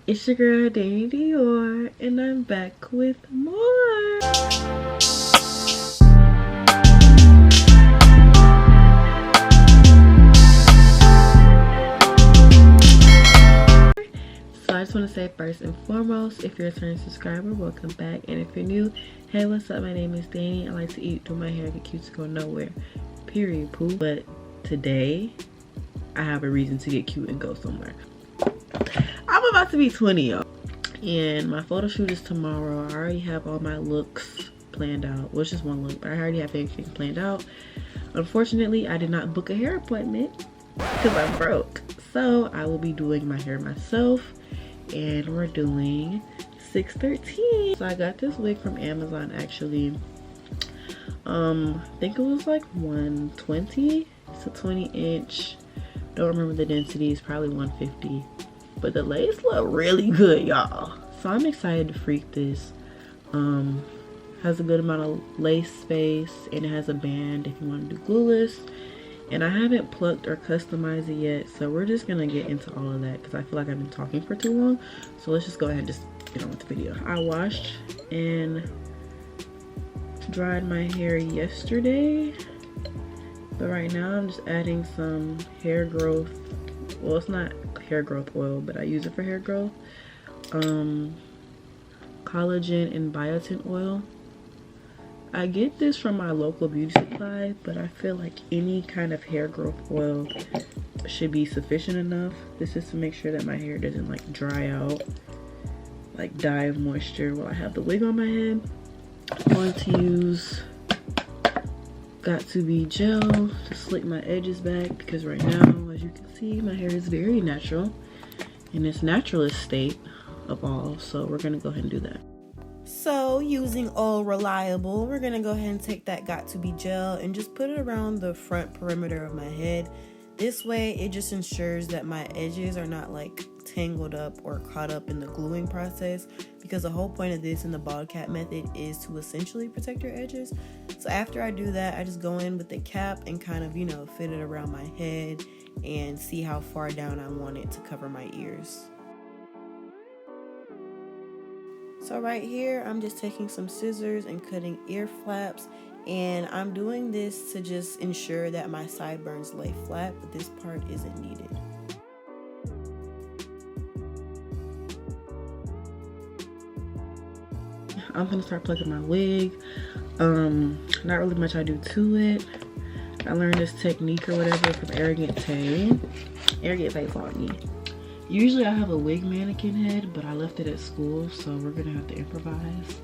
It's your girl Dani Dior, and I'm back with more. So I just want to say first and foremost, if you're a returning subscriber, welcome back. And if you're new, hey, what's up? My name is Dani. I like to eat, do my hair, get cute to go nowhere. Period, poo. But today, I have a reason to get cute and go somewhere. I'm about to be 20, y'all. And my photo shoot is tomorrow. I already have all my looks planned out. Well, it's just one look, but I already have everything planned out. Unfortunately, I did not book a hair appointment because I'm broke. So I will be doing my hair myself. And we're doing 613. So I got this wig from Amazon actually. I think it was like 120. It's a 20-inch. Don't remember the density. It's probably 150. But the lace look really good, y'all. So I'm excited to freak this. Has a good amount of lace space, and it has a band if you want to do glueless. And I haven't plucked or customized it yet, so we're just gonna get into all of that because I feel like I've been talking for too long. So let's just go ahead and just get on with the video. I washed and dried my hair yesterday, but right now I'm just adding some hair growth. Well, it's not hair growth oil, but I use it for hair growth. Collagen and biotin oil. I get this from my local beauty supply, but I feel like any kind of hair growth oil should be sufficient enough. This is to make sure that my hair doesn't like dry out, like die of moisture while I have the wig on my head. I'm going to use Got2B Gel to slick my edges back because right now, as you can see, my hair is very natural in its naturalist state of all. So we're gonna go ahead and do that. So using All Reliable, we're gonna go ahead and take that Got2B Gel and just put it around the front perimeter of my head. This way it just ensures that my edges are not like tangled up or caught up in the gluing process, because the whole point of this in the bald cap method is to essentially protect your edges. So after I do that, I just go in with the cap and kind of, you know, fit it around my head and see how far down I want it to cover my ears. So right here, I'm just taking some scissors and cutting ear flaps, and I'm doing this to just ensure that my sideburns lay flat, but this part isn't needed. I'm gonna start plucking my wig. Not really much I do to it. I learned this technique or whatever from Arrogant Tay. Arrogant Tay taught me. Usually I have a wig mannequin head, but I left it at school, so we're gonna have to improvise.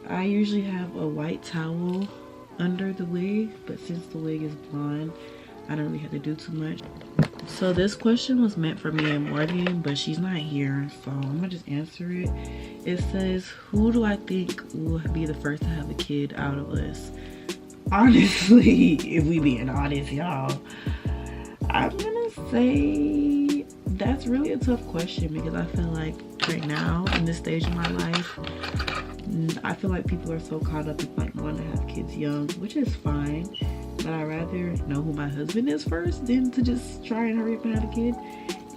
I usually have a white towel under the wig, but since the wig is blonde, I don't really have to do too much. So this question was meant for me and Morgan, but she's not here, so I'm gonna just answer it. It says, who do I think will be the first to have a kid out of us? Honestly, if we being honest, y'all, I'm gonna say that's really a tough question, because I feel like right now in this stage of my life, I feel like people are so caught up in like wanting to have kids young, which is fine, but I'd rather know who my husband is first than to just try and hurry up and have a kid.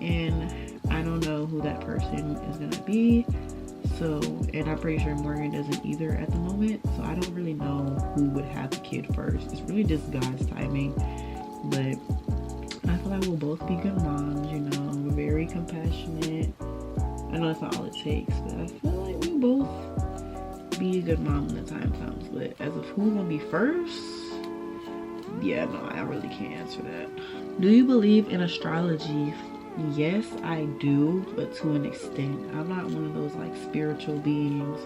And I don't know who that person is gonna be, so, and I'm pretty sure Morgan doesn't either at the moment, so I don't really know who would have the kid first. It's really just God's timing, but I feel like we'll both be good moms, you know. We're very compassionate. I know that's not all it takes, but I feel like we both be a good mom when the time comes. But as of who's gonna be first, yeah, no, I really can't answer that. Do you believe in astrology? Yes, I do, but to an extent. I'm not one of those like spiritual beings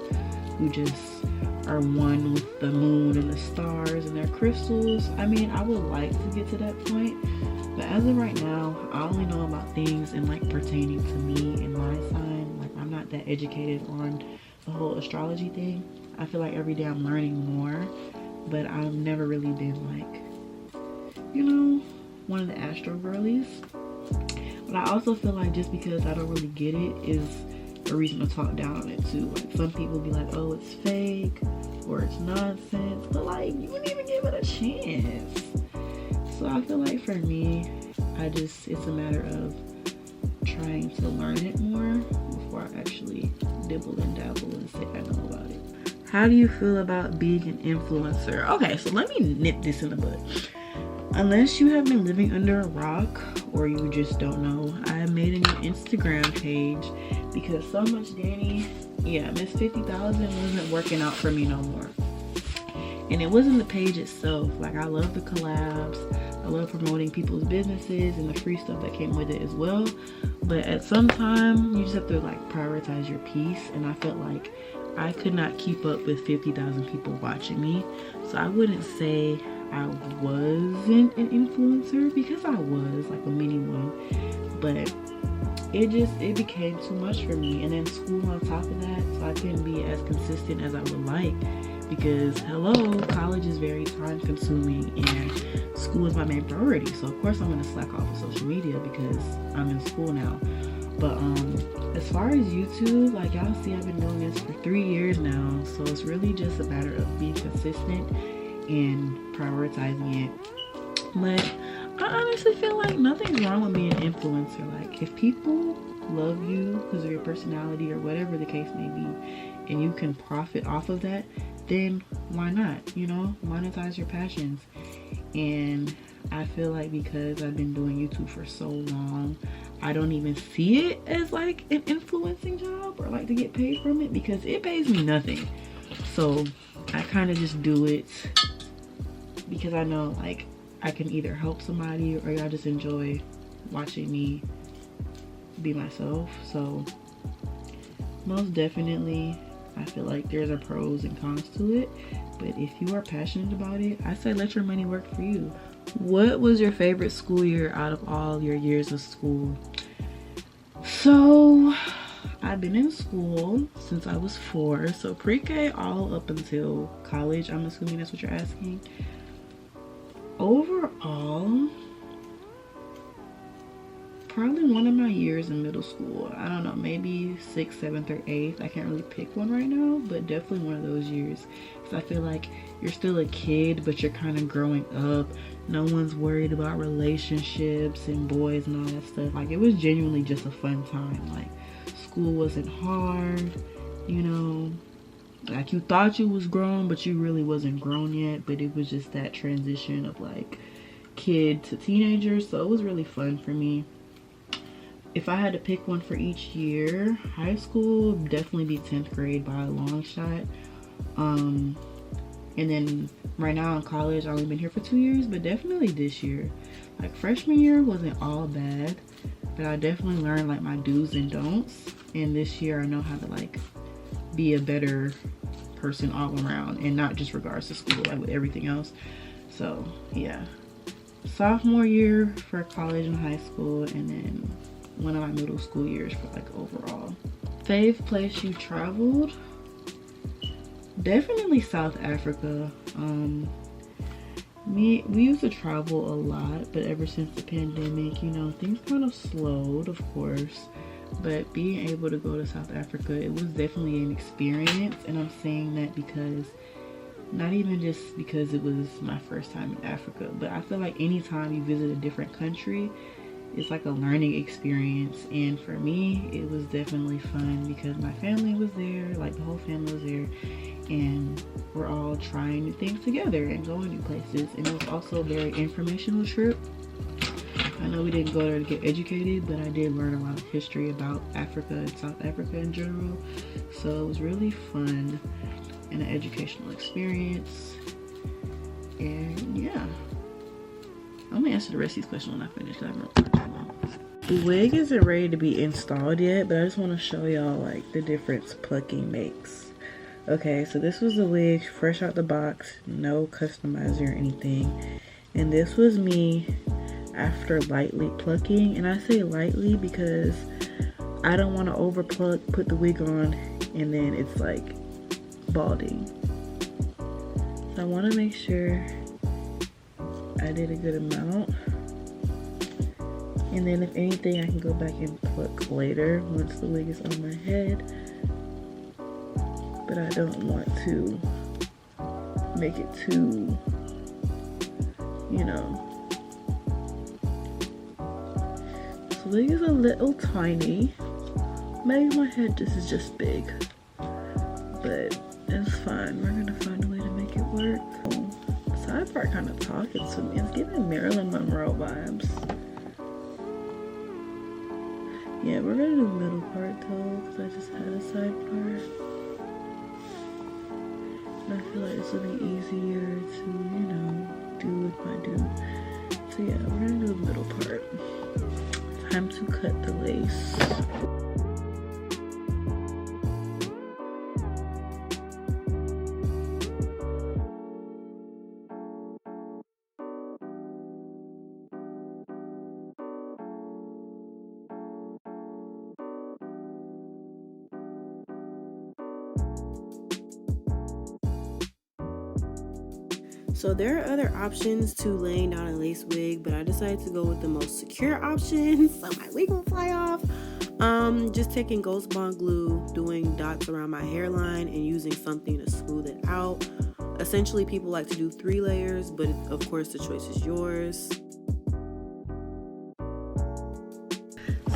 who just are one with the moon and the stars and their crystals. I mean, I would like to get to that point, but as of right now, I only know about things and like pertaining to me and my sign. Like, I'm not that educated on the whole astrology thing. I feel like every day I'm learning more, but I've never really been like, you know, one of the astro girlies. But I also feel like just because I don't really get it is a reason to talk down on it too. Like, some people be like, oh, it's fake or it's nonsense, but like, you wouldn't even give it a chance. So I feel like for me, it's a matter of trying to learn it more How do you feel about being an influencer? Okay, so let me nip this in the bud. Unless you have been living under a rock or you just don't know, I made a new Instagram page because so much Dani, yeah, Miss 50,000 wasn't working out for me no more. And it wasn't the page itself. Like, I love the collabs, I love promoting people's businesses and the free stuff that came with it as well. But at some time, you just have to like prioritize your peace. And I felt like I could not keep up with 50,000 people watching me. So I wouldn't say I wasn't an influencer, because I was like a mini one, but it became too much for me. And then school on top of that, so I couldn't be as consistent as I would like, because hello, college is very time consuming and school is my main priority. So of course I'm gonna slack off of social media because I'm in school now. But as far as YouTube, like y'all see, I've been doing this for 3 years now, so it's really just a matter of being consistent and prioritizing it. But I honestly feel like nothing's wrong with being an influencer. Like, if people love you because of your personality or whatever the case may be, and you can profit off of that, then why not? You know, monetize your passions. And I feel like because I've been doing YouTube for so long, I don't even see it as like an influencing job or like to get paid from it, because it pays me nothing. So I kind of just do it because I know like I can either help somebody or y'all just enjoy watching me be myself. So most definitely I feel like there's a pros and cons to it, but if you are passionate about it, I say let your money work for you. What was your favorite school year out of all your years of school? So I've been in school since I was 4, so pre-K all up until college. I'm assuming that's what you're asking. Overall, probably one of my years in middle school. I don't know, maybe 6th, 7th, or 8th. I can't really pick one right now, but definitely one of those years. Because I feel like you're still a kid, but you're kind of growing up. No one's worried about relationships and boys and all that stuff. Like, it was genuinely just a fun time. Like, school wasn't hard, you know. Like, you thought you was grown, but you really wasn't grown yet. But it was just that transition of like kid to teenager. So it was really fun for me. If I had to pick one for each year, high school would definitely be 10th grade by a long shot. And then right now in college, I've only been here for 2 years, but definitely this year. Like, freshman year wasn't all bad, but I definitely learned like my do's and don'ts. And this year I know how to like be a better person all around, and not just regards to school, like with everything else. So yeah, sophomore year for college and high school, and then one of my middle school years for like overall. Fave place you traveled? Definitely South Africa. We used to travel a lot, but ever since the pandemic, you know, things kind of slowed, of course. But being able to go to South Africa, it was definitely an experience. And I'm saying that because, not even just because it was my first time in Africa, but I feel like anytime you visit a different country, it's like a learning experience. And for me, it was definitely fun because my family was there, like the whole family was there, and we're all trying new things together and going new places. And it was also a very informational trip. I know we didn't go there to get educated, but I did learn a lot of history about Africa and South Africa in general. So it was really fun and an educational experience. And yeah, I'm gonna answer the rest of these questions when I finish. I haven't recorded too long. The wig isn't ready to be installed yet, but I just want to show y'all like the difference plucking makes. Okay, so this was the wig fresh out the box, no customizer or anything. And this was me after lightly plucking. And I say lightly because I don't want to over pluck, put the wig on, and then it's like balding. So I want to make sure I did a good amount. And then if anything, I can go back and pluck later once the wig is on my head. But I don't want to make it too, you know. This wig is a little tiny. Maybe my head just is just big. But It's fine. We're gonna find a way to make it work. The side part kind of talking to me. It's giving Marilyn Monroe vibes. Yeah, we're gonna do middle part though, because I just had a side part. And I feel like this will be easier to, you know, do with my dude. So yeah, we're gonna do the middle part. Time to cut the lace. So there are other options to laying down a lace wig, but I decided to go with the most secure option so my wig won't fly off. Just taking GhostBond glue, doing dots around my hairline, and using something to smooth it out. Essentially, people like to do 3 layers, but of course the choice is yours.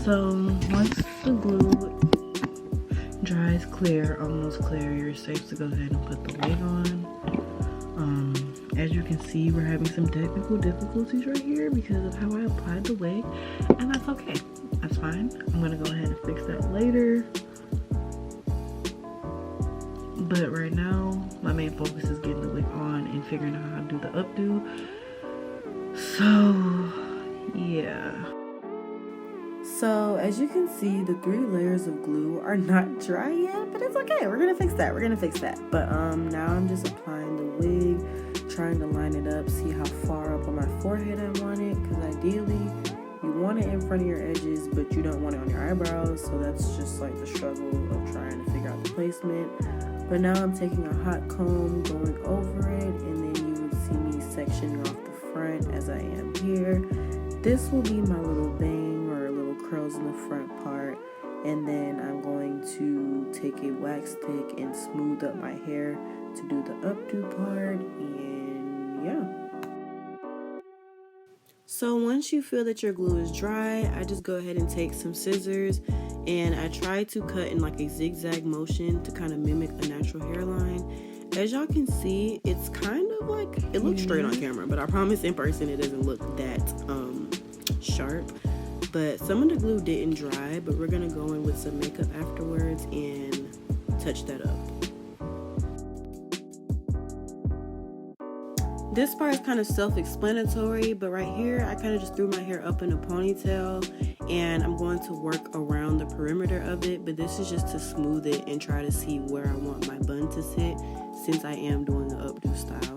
So once the glue dries clear, almost clear, you're safe to go ahead and put the wig on. As you can see, we're having some technical difficulties right here because of how I applied the wig, and that's okay. That's fine. I'm gonna go ahead and fix that later. But right now, my main focus is getting the wig on and figuring out how to do the updo. So, yeah. So as you can see, the 3 layers of glue are not dry yet, but it's okay. We're gonna fix that. But now I'm just applying the wig, trying to line it up, see how far up on my forehead I want it, because ideally you want it in front of your edges, but you don't want it on your eyebrows. So that's just like the struggle of trying to figure out the placement. But now I'm taking a hot comb, going over it, and then you would see me sectioning off the front as I am here. This will be my little bang or little curls in the front part, and then I'm going to take a wax stick and smooth up my hair to do the updo part, and yeah. So once you feel that your glue is dry, I just go ahead and take some scissors, and I try to cut in like a zigzag motion to kind of mimic a natural hairline. As y'all can see, it's kind of like, it looks straight on camera, but I promise in person it doesn't look that sharp. But some of the glue didn't dry, but we're gonna go in with some makeup afterwards and touch that up. This part is kind of self-explanatory, but right here I kind of just threw my hair up in a ponytail, and I'm going to work around the perimeter of it, but this is just to smooth it and try to see where I want my bun to sit, since I am doing the updo style.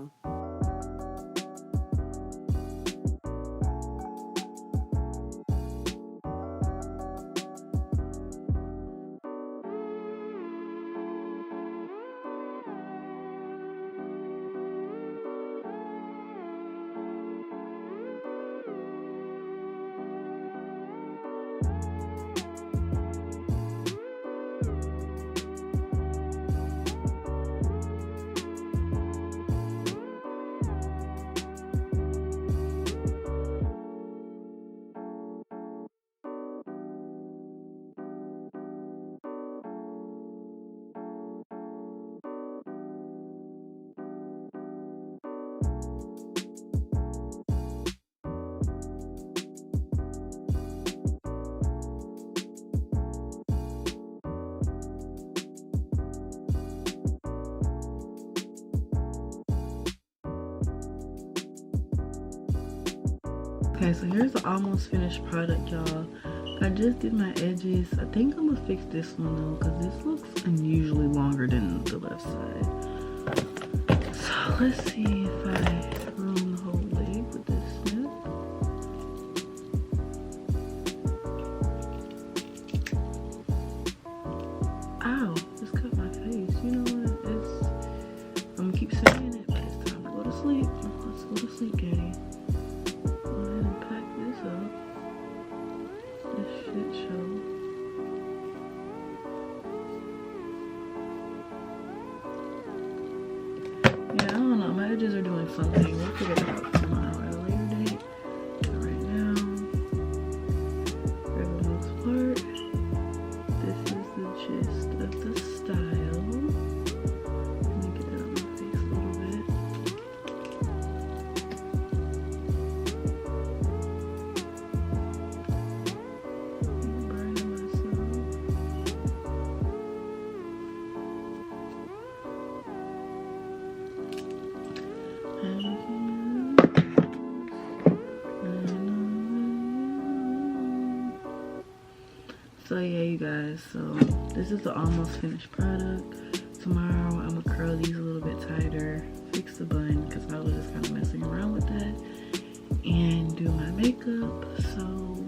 Okay, so here's the almost finished product, y'all. I just did my edges. I think I'm gonna fix this one though, because this looks unusually longer than the left side. So let's see if I ruin the whole wig with this snip. Ow, just cut my face. You know what? I'm gonna keep saying it, but it's time to go to sleep. Let's go to sleep, Daddy. This shit show. Yeah, I don't know. My edges are doing something. We'll figure it out tomorrow at a later date. But right now, for the most part, this is the gist of the style. yeah, you guys, so this is the almost finished product. Tomorrow I'm gonna curl these a little bit tighter, fix the bun because I was just kind of messing around with that, and do my makeup. So